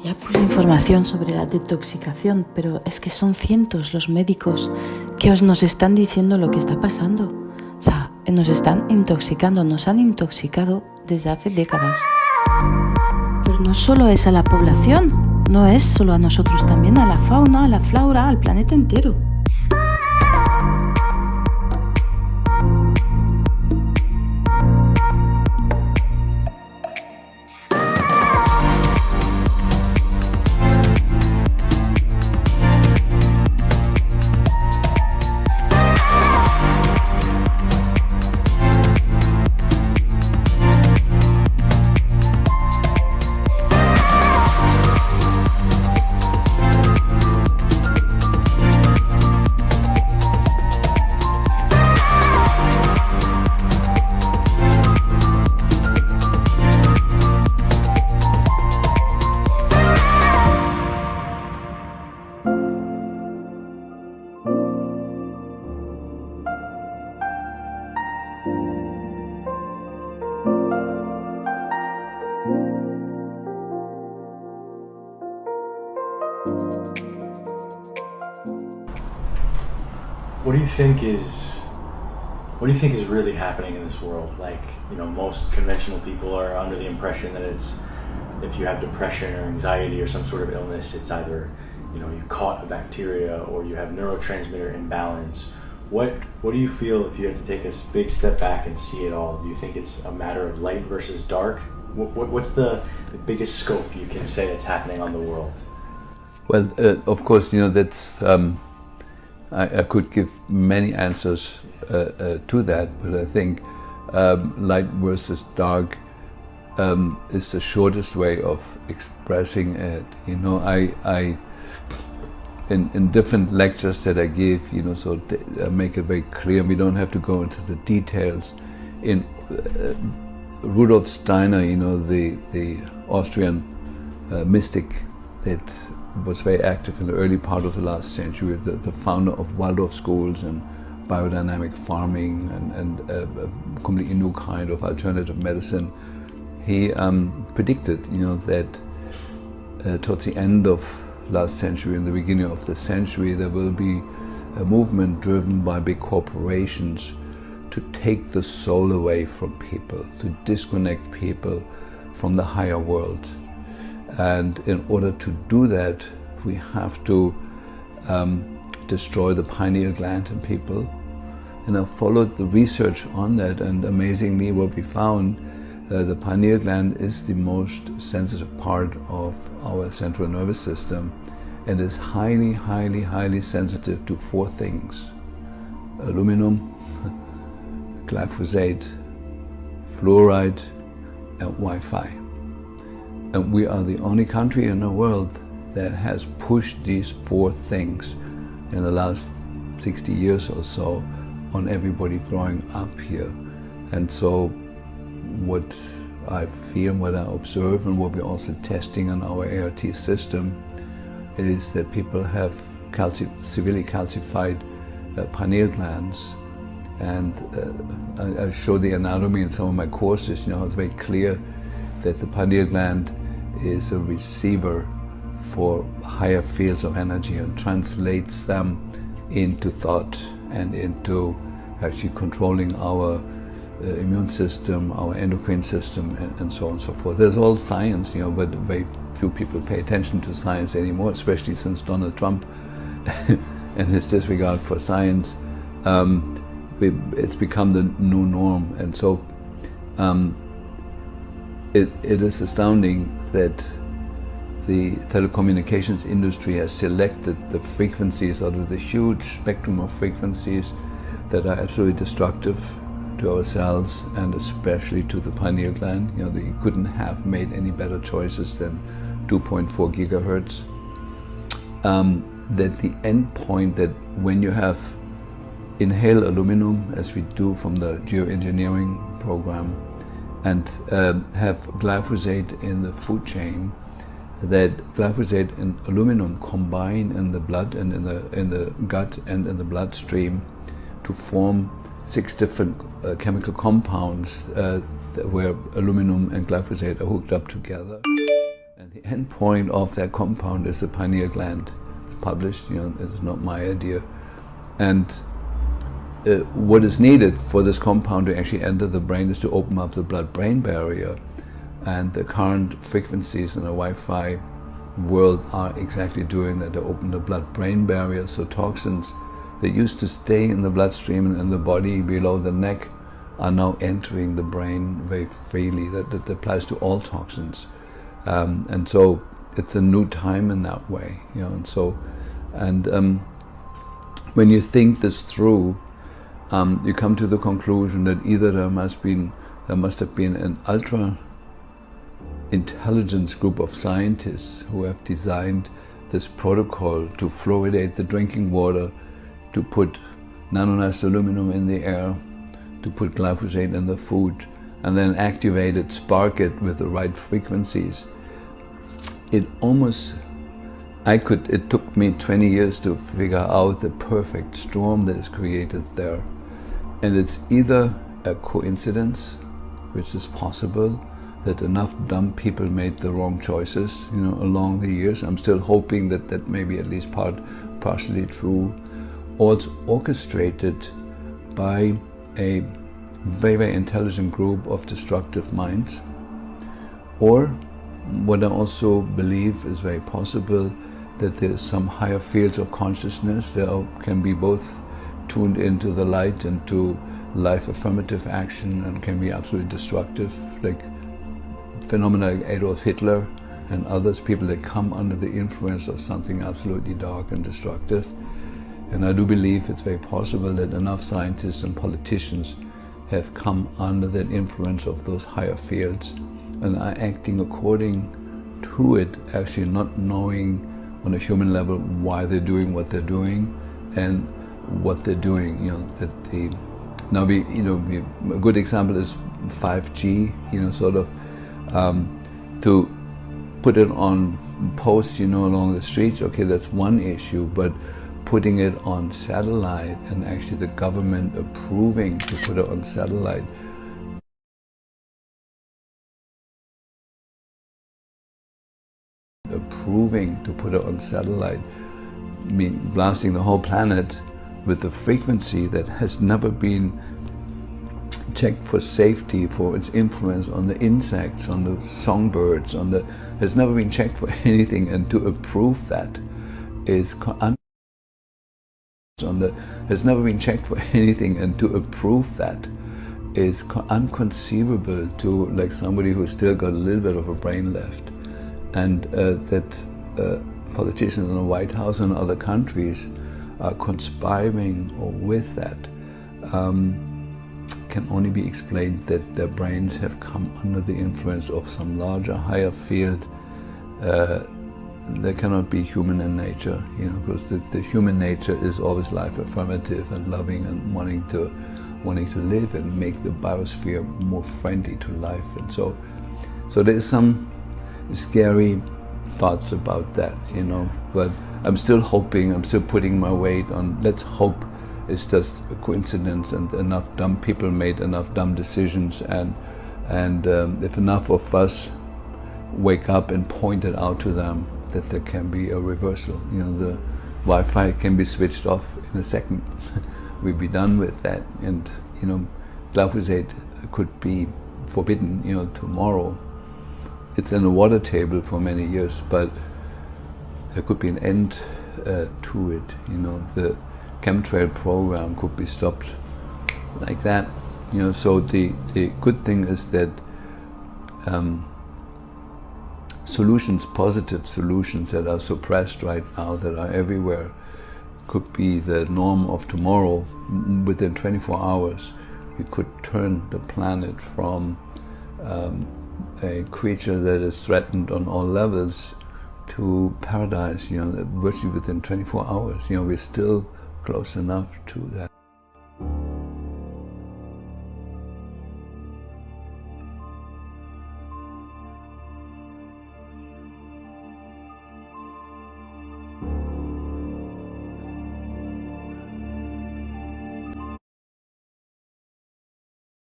Ya puse información sobre la detoxicación, pero es que son cientos los médicos que nos están diciendo lo que está pasando. O sea, nos están intoxicando, nos han intoxicado desde hace décadas. Pero no solo es a la población, no es solo a nosotros, también a la fauna, a la flora, al planeta entero. What do you think is really happening in this world? Like, you know, most conventional people are under the impression that it's, if you have depression or anxiety or some sort of illness, it's either, you know, you caught a bacteria or you have neurotransmitter imbalance. What do you feel if you have to take a big step back and see it all? Do you think it's a matter of light versus dark? What's the biggest scope you can say that's happening on the world? Well, of course, you know, that's I could give many answers to that, but I think light versus dark is the shortest way of expressing it. You know, I in different lectures that I give, you know, so I make it very clear. We don't have to go into the details. In Rudolf Steiner, you know, the Austrian mystic that was very active in the early part of the last century, the founder of Waldorf schools and biodynamic farming and a completely new kind of alternative medicine. He predicted, you know, that towards the end of last century and the beginning of the century, there will be a movement driven by big corporations to take the soul away from people, to disconnect people from the higher world. And in order to do that, we have to destroy the pineal gland in people. And I followed the research on that, and amazingly what we found, the pineal gland is the most sensitive part of our central nervous system and is highly, highly, highly sensitive to four things: aluminum, glyphosate, fluoride, and Wi-Fi. And we are the only country in the world that has pushed these four things in the last 60 years or so on everybody growing up here. And so what I feel, what I observe, and what we're also testing on our ART system is that people have severely calcified pineal glands. And I show the anatomy in some of my courses. You know, it's very clear that the pineal gland is a receiver for higher fields of energy and translates them into thought and into actually controlling our immune system, our endocrine system, and so on and so forth. There's all science, you know, but very few people pay attention to science anymore, especially since Donald Trump and his disregard for science. It's become the new norm, and so it is astounding that the telecommunications industry has selected the frequencies out of the huge spectrum of frequencies that are absolutely destructive to our cells and especially to the pineal gland. You know, they couldn't have made any better choices than 2.4 gigahertz. That the end point, that when you have inhale aluminum, as we do from the geoengineering program, and have glyphosate in the food chain, that glyphosate and aluminum combine in the blood and in the gut and in the bloodstream to form 6 different chemical compounds where aluminum and glyphosate are hooked up together. And The end point of that compound is the pineal gland. It's published, it's not my idea. And what is needed for this compound to actually enter the brain is to open up the blood-brain barrier. And the current frequencies in the Wi-Fi world are exactly doing that. They open the blood-brain barrier, so toxins that used to stay in the bloodstream and in the body below the neck are now entering the brain very freely. That applies to all toxins. And so it's a new time in that way, when you think this through, you come to the conclusion that either there must have been an ultra intelligence group of scientists who have designed this protocol to fluoridate the drinking water, to put nanonized aluminum in the air, to put glyphosate in the food, and then activate it, spark it with the right frequencies. It took me 20 years to figure out the perfect storm that is created there. And it's either a coincidence, which is possible, that enough dumb people made the wrong choices, along the years. I'm still hoping that may be at least partially true, or it's orchestrated by a very, very intelligent group of destructive minds. Or what I also believe is very possible, that there's some higher fields of consciousness that can be both tuned into the light and to life affirmative action, and can be absolutely destructive, like phenomena like Adolf Hitler and others, people that come under the influence of something absolutely dark and destructive. And I do believe it's very possible that enough scientists and politicians have come under that influence of those higher fields and are acting according to it, actually not knowing on a human level why they're doing what they're doing and what they're doing. A good example is 5G. To put it on posts, along the streets. Okay, that's one issue, but putting it on satellite and actually the government approving to put it on satellite. Blasting the whole planet with a frequency that has never been checked for safety, for its influence on the insects, on the songbirds, has never been checked for anything, and to approve that is unconceivable to like somebody who's still got a little bit of a brain left. And that politicians in the White House and other countries are conspiring with that can only be explained that their brains have come under the influence of some larger, higher field. They cannot be human in nature, because the human nature is always life affirmative and loving and wanting to live and make the biosphere more friendly to life. And so there's some scary thoughts about that, but I'm still hoping, I'm still putting my weight on, let's hope it's just a coincidence and enough dumb people made enough dumb decisions, and if enough of us wake up and point it out to them, that there can be a reversal. The Wi-Fi can be switched off in a second. We'd be done with that, and glyphosate could be forbidden tomorrow. It's in the water table for many years, but there could be an end to it. The chemtrail program could be stopped like that. So the good thing is that positive solutions that are suppressed right now, that are everywhere, could be the norm of tomorrow. Within 24 hours, we could turn the planet from a creature that is threatened on all levels to paradise, virtually within 24 hours. We're still close enough to that.